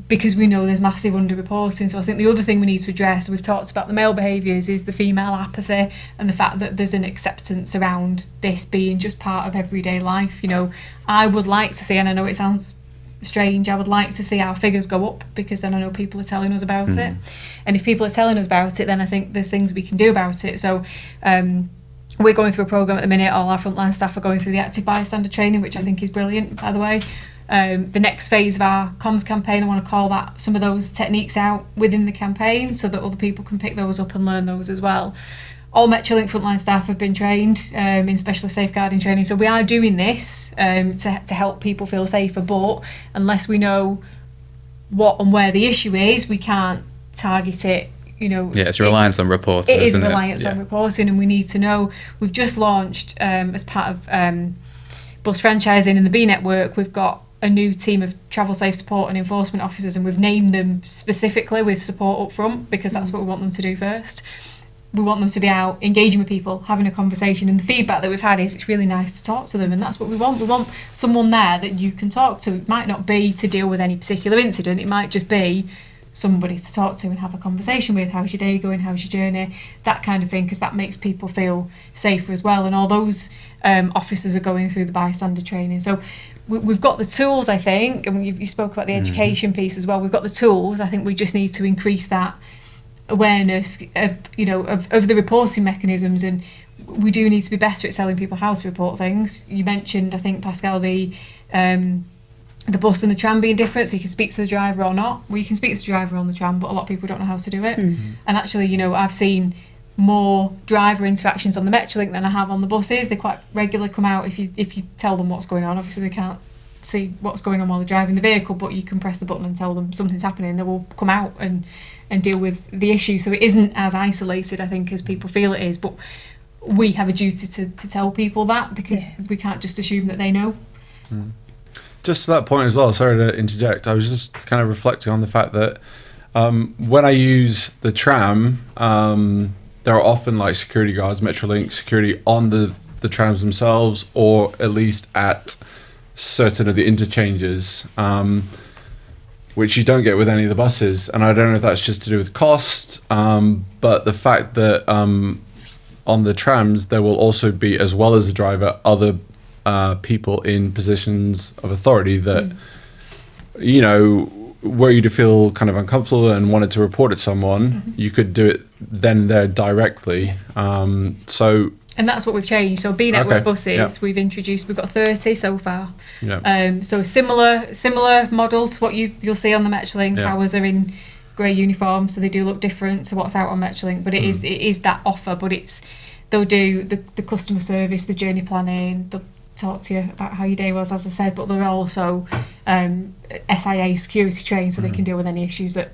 because we know there's massive underreporting. So I think the other thing we need to address, we've talked about the male behaviours, is the female apathy, and the fact that there's an acceptance around this being just part of everyday life. You know, I would like to see, and I know it sounds strange, I would like to see our figures go up, because then I know people are telling us about it, and if people are telling us about it, then I think there's things we can do about it. So we're going through a programme at the minute. All our frontline staff are going through the active bystander training, which I think is brilliant, by the way. The next phase of our comms campaign, I want to call that some of those techniques out within the campaign, so that other people can pick those up and learn those as well. All Metrolink frontline staff have been trained in specialist safeguarding training. So we are doing this to help people feel safer, but unless we know what and where the issue is, we can't target it. You know, it's reliance on reporting. It is reliance on reporting, and we need to know. We've just launched, as part of bus franchising in the B network, we've got a new team of travel safe support and enforcement officers, and we've named them specifically with support up front, because that's what we want them to do first. We want them to be out engaging with people, having a conversation, and the feedback that we've had is it's really nice to talk to them, and that's what we want. We want someone there that you can talk to. It might not be to deal with any particular incident, it might just be somebody to talk to and have a conversation with. How's your day going? How's your journey? That kind of thing, because that makes people feel safer as well. And all those officers are going through the bystander training. So we've got the tools, I think, and you spoke about the education piece as well. We've got the tools. I think we just need to increase that awareness of the reporting mechanisms, and we do need to be better at telling people how to report things. You mentioned, I think, Pascal, the bus and the tram being different, so you can speak to the driver or not. Well, you can speak to the driver on the tram, but a lot of people don't know how to do it. And actually, I've seen more driver interactions on the Metrolink than I have on the buses. They quite regularly come out if you tell them what's going on. Obviously, they can't see what's going on while they're driving the vehicle, but you can press the button and tell them something's happening. They will come out and deal with the issue. So it isn't as isolated, I think, as people feel it is. But we have a duty to tell people that, because we can't just assume that they know. Just to that point as well, sorry to interject, I was just kind of reflecting on the fact that when I use the tram, there are often like security guards, Metrolink security on the trams themselves, or at least at certain of the interchanges, which you don't get with any of the buses. And I don't know if that's just to do with cost, but the fact that on the trams there will also be, as well as the driver, other people in positions of authority that were you to feel kind of uncomfortable and wanted to report at someone, you could do it then there directly. And that's what we've changed. So B network buses, we've got 30 so far. So similar model to what you'll see on the Metrolink. Ours are in grey uniform, so they do look different to what's out on Metrolink. But it is that offer. But they'll do the customer service, the journey planning. They'll talk to you about how your day was, as I said. But they're also SIA security trained, so they can deal with any issues that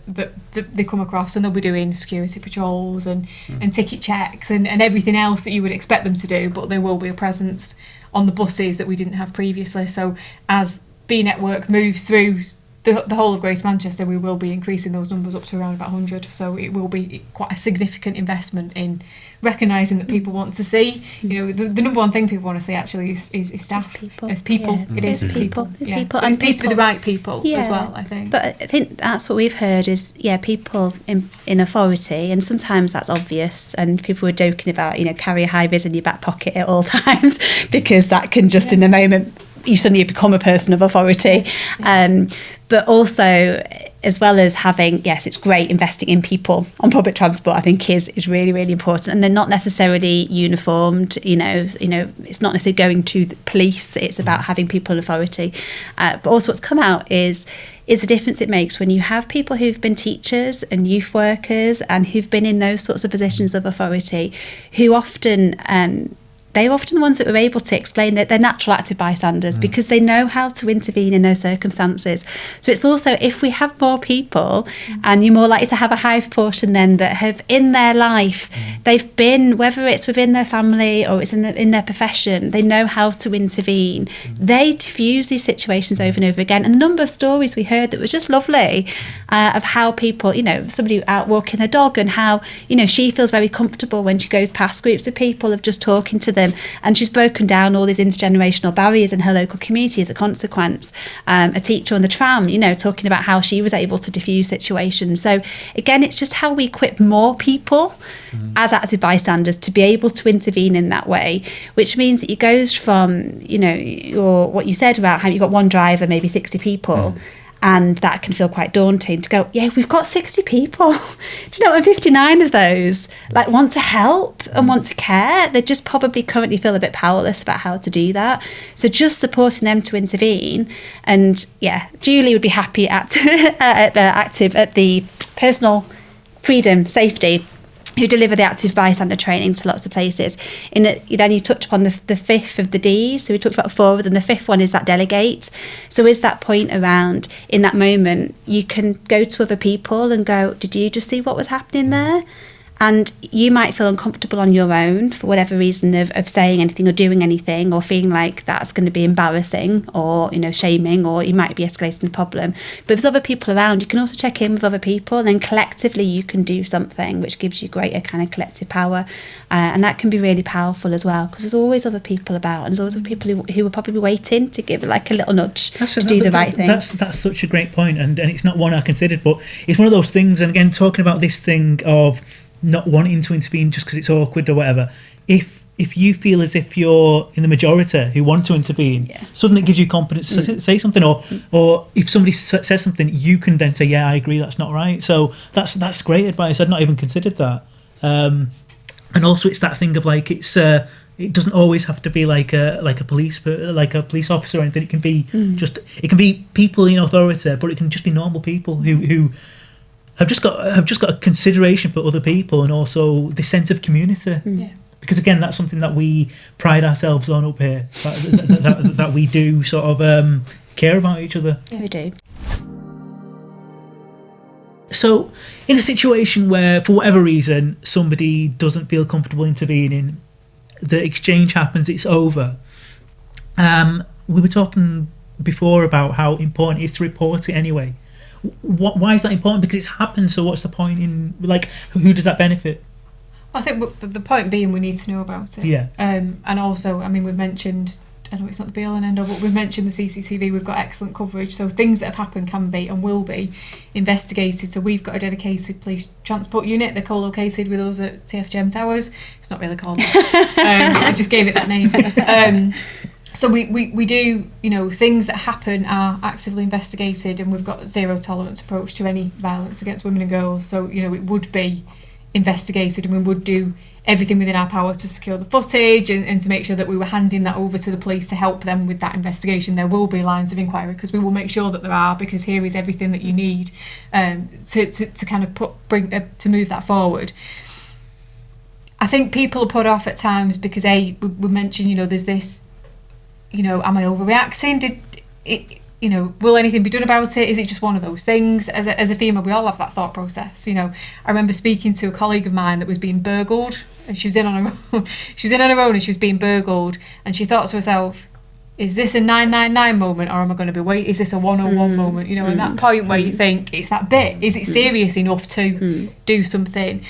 they come across, and they'll be doing security patrols and ticket checks and everything else that you would expect them to do, but there will be a presence on the buses that we didn't have previously. So as B Network moves through the whole of Greater Manchester, we will be increasing those numbers up to around about 100, so it will be quite a significant investment in recognising that people want to see. The number one thing people want to see actually is staff. It's people. It is people. Yeah. But it needs to be the right people as well, I think. But I think that's what we've heard is, people in authority, and sometimes that's obvious, and people were joking about, carry a high vis in your back pocket at all times, because that can just in the moment, you suddenly become a person of authority. But also, as well as having, it's great investing in people on public transport, I think is really, really important. And they're not necessarily uniformed, it's not necessarily going to the police, it's about having people in authority. But also what's come out is the difference it makes when you have people who've been teachers and youth workers and who've been in those sorts of positions of authority, who often they're often the ones that were able to explain that they're natural active bystanders because they know how to intervene in those circumstances. So it's also, if we have more people, and you're more likely to have a high proportion then that have in their life, they've been, whether it's within their family or it's in their profession, they know how to intervene. They diffuse these situations over and over again. And the number of stories we heard that was just lovely of how people, somebody out walking their dog and how, she feels very comfortable when she goes past groups of people of just talking to them, and she's broken down all these intergenerational barriers in her local community as a consequence. A teacher on the tram, talking about how she was able to diffuse situations. So again, it's just how we equip more people as active bystanders to be able to intervene in that way, which means that it goes from, what you said about how you've got one driver, maybe 60 people, and that can feel quite daunting to go, we've got 60 people. Do you know, and 59 of those want to help and want to care. They just probably currently feel a bit powerless about how to do that. So just supporting them to intervene. And Julie would be happy active at the personal freedom, safety, who deliver the active bystander training to lots of places. Then you touched upon the fifth of the Ds. So we talked about 4 of them. The fifth one is that delegate. So is that point around, in that moment, you can go to other people and go, did you just see what was happening there? And you might feel uncomfortable on your own for whatever reason of saying anything or doing anything, or feeling like that's going to be embarrassing or, shaming, or you might be escalating the problem. But if there's other people around, you can also check in with other people, and then collectively you can do something which gives you greater kind of collective power. And that can be really powerful as well, because there's always other people about, and there's always other people who are probably waiting to give a little nudge to do the right thing. That's such a great point, and it's not one I considered, but it's one of those things. And again, talking about this thing of not wanting to intervene just because it's awkward or whatever, if you feel as if you're in the majority who want to intervene, suddenly it gives you confidence to say something, or if somebody says something, you can then say, I agree, that's not right. So that's great advice. I'd not even considered that. And also it's that thing of it doesn't always have to be like a police officer or anything. It can be it can be people in authority, but it can just be normal people who have just got a consideration for other people, and also the sense of community. Because again, that's something that we pride ourselves on up here, that we do sort of care about each other. Yeah, we do. So in a situation where, for whatever reason, somebody doesn't feel comfortable intervening, the exchange happens, it's over. We were talking before about how important it is to report it anyway. Why is that important? Because it's happened, so what's the point in, who does that benefit? I think the point being, we need to know about it. Yeah. And also, we've mentioned, I know it's not the be all and end all, but we've mentioned the CCTV, we've got excellent coverage, so things that have happened can be and will be investigated. So we've got a dedicated police transport unit, they're co-located with us at TfGM Towers. It's not really called that. I just gave it that name. So we do, things that happen are actively investigated, and we've got a zero tolerance approach to any violence against women and girls. So, it would be investigated, and we would do everything within our power to secure the footage and to make sure that we were handing that over to the police to help them with that investigation. There will be lines of inquiry, because we will make sure that there are, because here is everything that you need to kind of to move that forward. I think people are put off at times because we mentioned, there's this, am I overreacting? Will anything be done about it? Is it just one of those things? As a female, we all have that thought process. I remember speaking to a colleague of mine that was being burgled, and she was in on her own. She was in on her own, and she was being burgled, and she thought to herself, is this a 999 moment, or am I going to be is this a 101 moment? And that point where you think, it's that bit, is it serious enough to do something?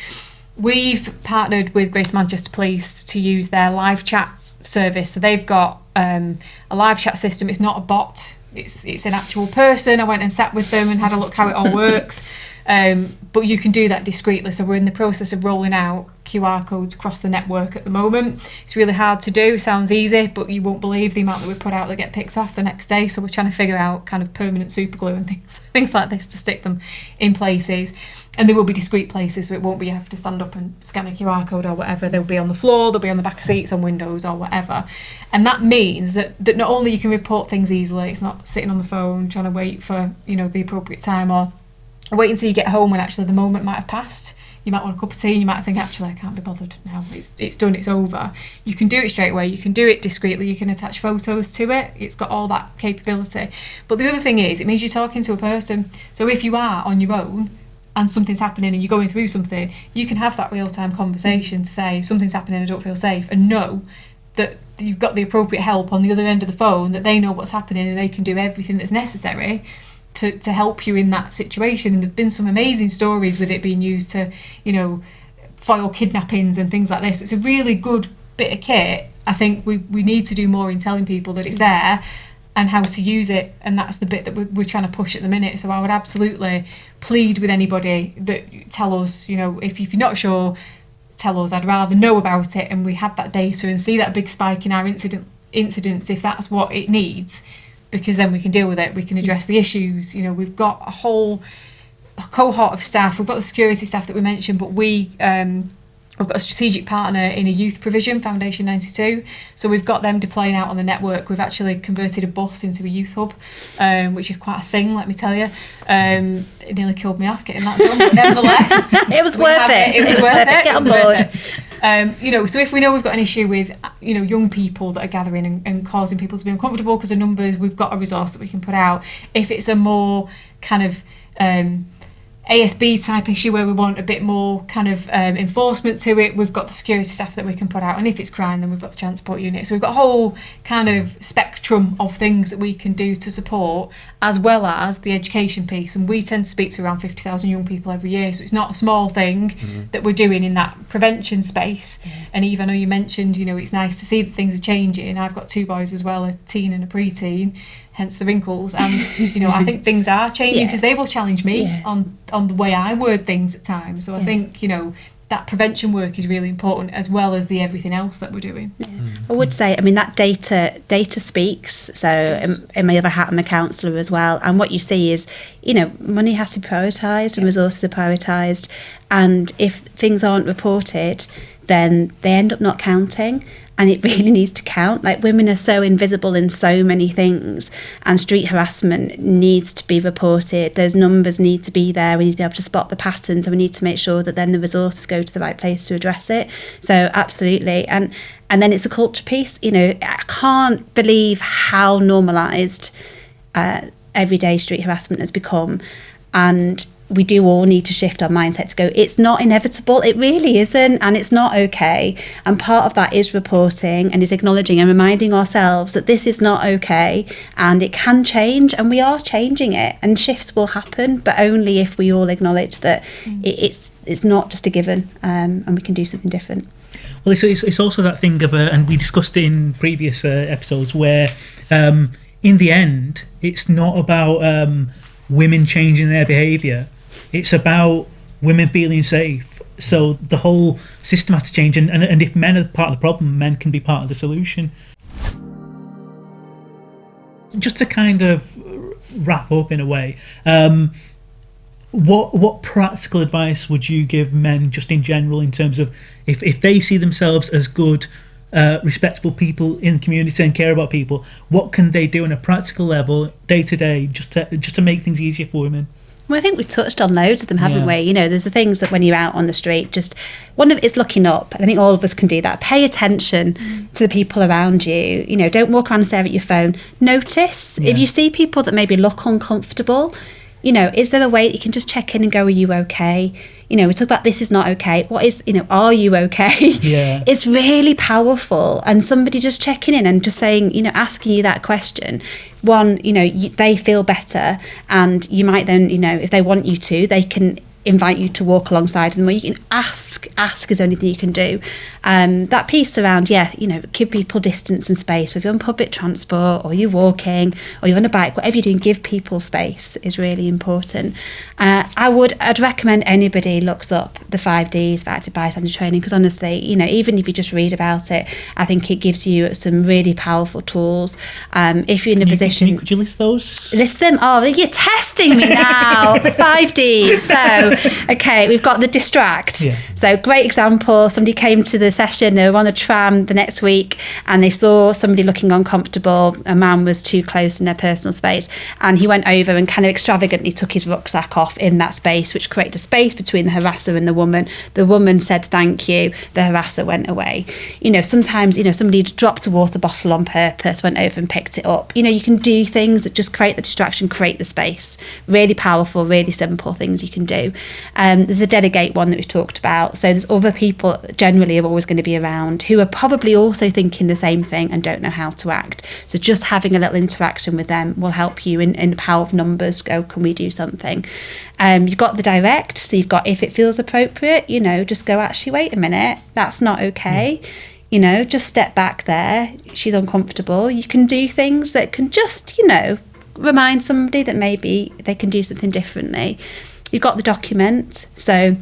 We've partnered with Greater Manchester Police to use their live chat service. So they've got a live chat system. It's not a bot, it's an actual person. I went and sat with them and had a look how it all works. But you can do that discreetly. So we're in the process of rolling out QR codes across the network at the moment. It's really hard to do, sounds easy, but you won't believe the amount that we put out that get picked off the next day. So we're trying to figure out kind of permanent super glue and things like this to stick them in places. And they will be discreet places, so it won't be you have to stand up and scan a QR code or whatever. They'll be on the floor, they'll be on the back of seats, on windows or whatever. And that means that not only you can report things easily, it's not sitting on the phone trying to wait for, the appropriate time, or wait until you get home when actually the moment might have passed. you might want a cup of tea, and you might think, actually, I can't be bothered now. It's done, it's over. You can do it straight away. You can do it discreetly. You can attach photos to it. It's got all that capability. But the other thing is, it means you're talking to a person. So if you are on your own and something's happening and you're going through something, you can have that real-time conversation to say, something's happening, I don't feel safe, and know that you've got the appropriate help on the other end of the phone, that they know what's happening and they can do everything that's necessary to help you in that situation. And there've been some amazing stories with it being used to, foil kidnappings and things like this. So it's a really good bit of kit. I think we need to do more in telling people that it's there and how to use it, and that's the bit that we're trying to push at the minute. So I would absolutely plead with anybody that tell us, if you're not sure, tell us. I'd rather know about it and we have that data and see that big spike in our incidents if that's what it needs, because then we can deal with it, we can address the issues. We've got a whole cohort of staff, we've got the security staff that we mentioned, but we've got a strategic partner in a youth provision, Foundation 92, so we've got them deploying out on the network. We've actually converted a bus into a youth hub, which is quite a thing, let me tell you. It nearly killed me off getting that done, but nevertheless it was worth it. It was worth it. Get on board. So if we know we've got an issue with young people that are gathering and causing people to be uncomfortable because of numbers, we've got a resource that we can put out. If it's a more kind of ASB type issue where we want a bit more kind of enforcement to it, we've got the security staff that we can put out, and if it's crime, then we've got the transport unit. So we've got a whole kind of spectrum of things that we can do to support, as well as the education piece. And we tend to speak to around 50,000 young people every year, so it's not a small thing that we're doing in that prevention space. And Eve, I know you mentioned, it's nice to see that things are changing. I've got two boys as well, a teen and a pre-teen, hence the wrinkles. And I think things are changing because they will challenge me on the way I word things at times. So I think that prevention work is really important, as well as the everything else that we're doing. I would say, that data speaks. So in my other hat, I'm a counsellor as well, and what you see is money has to be prioritised and resources are prioritised, and if things aren't reported, then they end up not counting. And it really needs to count. Like, women are so invisible in so many things, and street harassment needs to be reported. Those numbers need to be there. We need to be able to spot the patterns, and we need to make sure that then the resources go to the right place to address it. So absolutely. And then it's a culture piece. I can't believe how normalised everyday street harassment has become. And we do all need to shift our mindset to go, it's not inevitable, it really isn't, and it's not okay. And part of that is reporting and is acknowledging and reminding ourselves that this is not okay and it can change, and we are changing it, and shifts will happen, but only if we all acknowledge that it's not just a given, and we can do something different. Well, it's also that thing of, and we discussed it in previous episodes, where in the end, it's not about women changing their behaviour. It's about women feeling safe. So the whole system has to change, and if men are part of the problem, men can be part of the solution. Just to kind of wrap up in a way, what practical advice would you give men just in general, in terms of if they see themselves as good, respectable people in the community and care about people, what can they do on a practical level day to day just to make things easier for women? Well, I think we've touched on loads of them, haven't we? There's the things that when you're out on the street, just one of it is looking up, and I think all of us can do that. Pay attention to the people around you. Don't walk around and stare at your phone. Notice if you see people that maybe look uncomfortable. Is there a way that you can just check in and go, are you okay? We talk about this is not okay. What is, are you okay? Yeah. It's really powerful. And somebody just checking in and just saying, asking you that question. One, they feel better, and you might then, if they want you to, they can invite you to walk alongside them, or you can ask is the only thing you can do. That piece around give people distance and space. So if you're on public transport, or you're walking, or you're on a bike, whatever you're doing, give people space is really important. I'd recommend anybody looks up the 5Ds for active bystander training, because honestly, even if you just read about it, I think it gives you some really powerful tools. If you're in a position, could you list those? List them. Oh, you're testing me now. 5Ds. So Okay, we've got the distract. Yeah. So great example. Somebody came to the session, they were on a tram the next week and they saw somebody looking uncomfortable. A man was too close in their personal space, and he went over and kind of extravagantly took his rucksack off in that space, which created a space between the harasser and the woman. The woman said thank you, the harasser went away. Sometimes somebody dropped a water bottle on purpose, went over and picked it up. You can do things that just create the distraction, create the space. Really powerful, really simple things you can do. There's a delegate one that we've talked about. So there's other people generally are always going to be around who are probably also thinking the same thing and don't know how to act. So just having a little interaction with them will help you in the power of numbers go, can we do something? You've got the direct, so you've got if it feels appropriate, just go, actually, wait a minute, that's not okay. Just step back there. She's uncomfortable. You can do things that can just, remind somebody that maybe they can do something differently. You've got the document. So,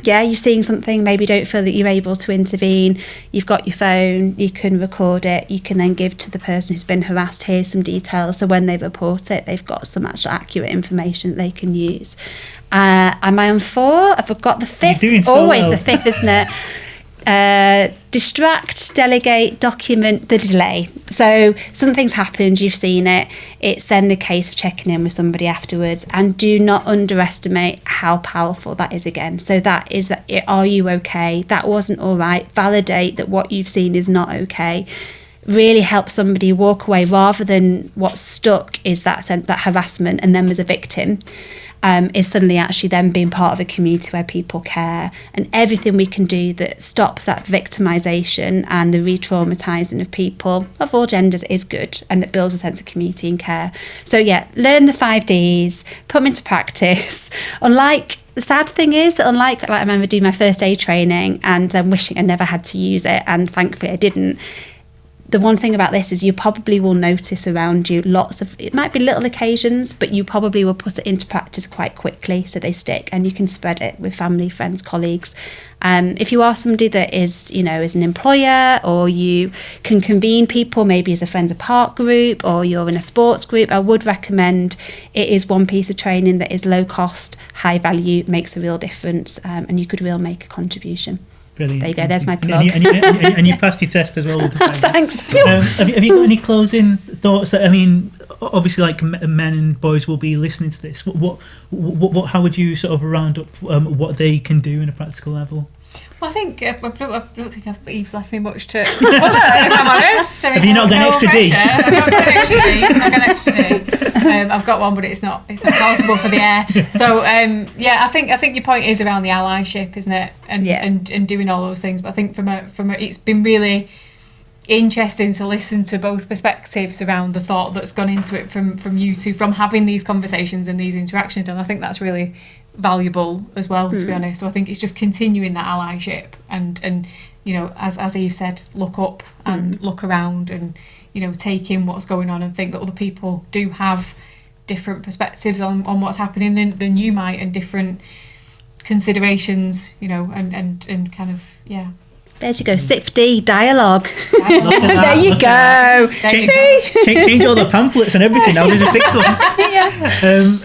yeah, you're seeing something, maybe don't feel that you're able to intervene. You've got your phone, you can record it. You can then give to the person who's been harassed, here's some details. So when they report it, they've got some actual accurate information that they can use. Am I on 4? I've got the 5th. It's always the 5th, isn't it? Distract, delegate, document, the delay. So something's happened, you've seen it. It's then the case of checking in with somebody afterwards, and do not underestimate how powerful that is again. So that is that, are you okay? That wasn't all right. Validate that what you've seen is not okay. Really help somebody walk away, rather than what's stuck is that harassment and them as a victim. Is suddenly actually then being part of a community where people care, and everything we can do that stops that victimisation and the re-traumatising of people of all genders is good, and that builds a sense of community and care. So yeah, learn the 5 Ds, put them into practice. The sad thing is that I remember doing my first aid training and wishing I never had to use it, and thankfully I didn't. The one thing about this is you probably will notice around you it might be little occasions, but you probably will put it into practice quite quickly so they stick, and you can spread it with family, friends, colleagues. If you are somebody that is an employer, or you can convene people maybe as a Friends Apart group, or you're in a sports group, I would recommend it is one piece of training that is low cost, high value, makes a real difference, and you could really make a contribution. Brilliant. There you go, there's my plug. And you passed your test as well. Thanks. Have you got any closing thoughts? Obviously, like, men and boys will be listening to this. How would you sort of round up what they can do in a practical level? Well, I think I don't think Eve's left me much to cover, if I'm honest. Have you not got an extra D? I've not got an extra D. I've got one, but it's not possible for the air. So I think your point is around the allyship, isn't it? And doing all those things. But I think from a it's been really interesting to listen to both perspectives around the thought that's gone into it from you two, from having these conversations and these interactions, and I think that's really valuable as well, to be honest. So I think it's just continuing that allyship and as Eve said, look up and look around, and take in what's going on, and think that other people do have different perspectives on what's happening than you might, and different considerations, and kind of There you go, 6th D, dialogue. There you go. Change all the pamphlets and everything. Now there's a 6th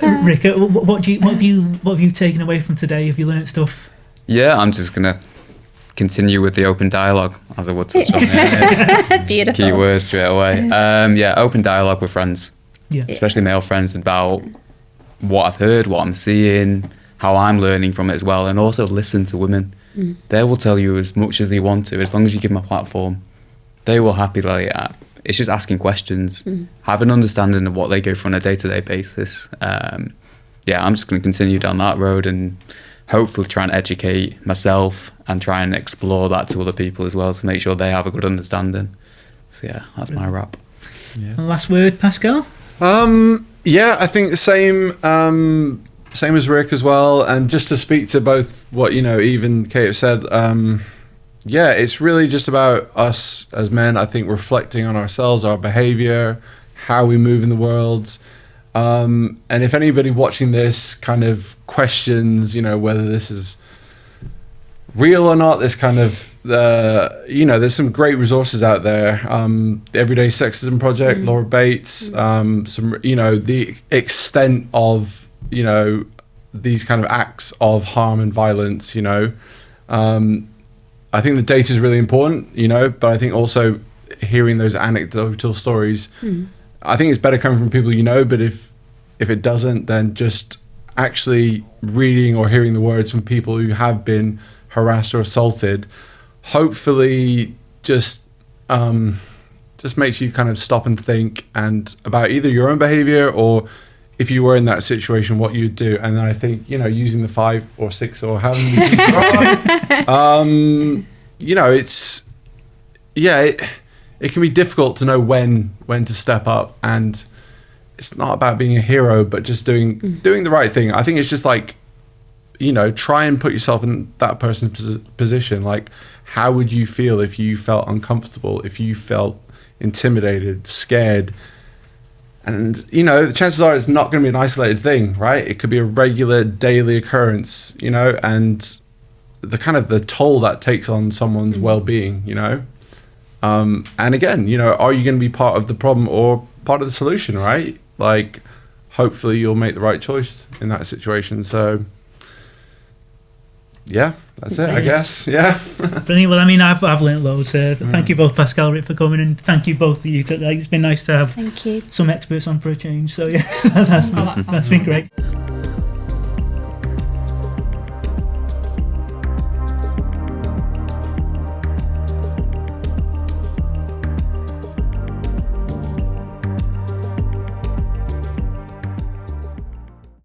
one. Rick, what have you taken away from today? Have you learnt stuff? Yeah, I'm just gonna continue with the open dialogue, as I would touch on there. Beautiful. Key words straight away. Open dialogue with friends, especially male friends, about what I've heard, what I'm seeing, how I'm learning from it as well, and also listen to women. They will tell you as much as they want to, as long as you give them a platform. They will happily. It's just asking questions, have an understanding of what they go through on a day-to-day basis. I'm just going to continue down that road, and hopefully try and educate myself and try and explore that to other people as well, to make sure they have a good understanding. So that's my wrap. And last word, Pascal? I think the same as Rick as well, and just to speak to both what Eve and Kate have said, it's really just about us as men, I think, reflecting on ourselves, our behaviour, how we move in the world, and if anybody watching this kind of questions whether this is real or not, this kind of there's some great resources out there. The Everyday Sexism Project, Laura Bates, the extent of these kind of acts of harm and violence, you know. I think the data is really important, you know, but I think also hearing those anecdotal stories, I think it's better coming from people you know, but if it doesn't, then just actually reading or hearing the words from people who have been harassed or assaulted, hopefully just makes you kind of stop and think and about either your own behavior or if you were in that situation, what you'd do. And then I think, you know, using the 5 or 6 or however many people are, you know, it can be difficult to know when to step up, and it's not about being a hero, but just doing the right thing. I think it's just like, you know, try and put yourself in that person's position. Like, how would you feel if you felt uncomfortable, if you felt intimidated, scared? And, you know, the chances are it's not going to be an isolated thing, right? It could be a regular daily occurrence, you know, and the kind of the toll that takes on someone's well-being, you know. And again, you know, are you going to be part of the problem or part of the solution, right? Like, hopefully you'll make the right choice in that situation. So, yeah, that's it, I guess. Yeah. Brilliant. Well, I mean, I've learnt loads. Thank you both, Pascal, Rick, for coming, and thank you both of you. It's been nice to have some experts on for a change. So yeah, that's been great.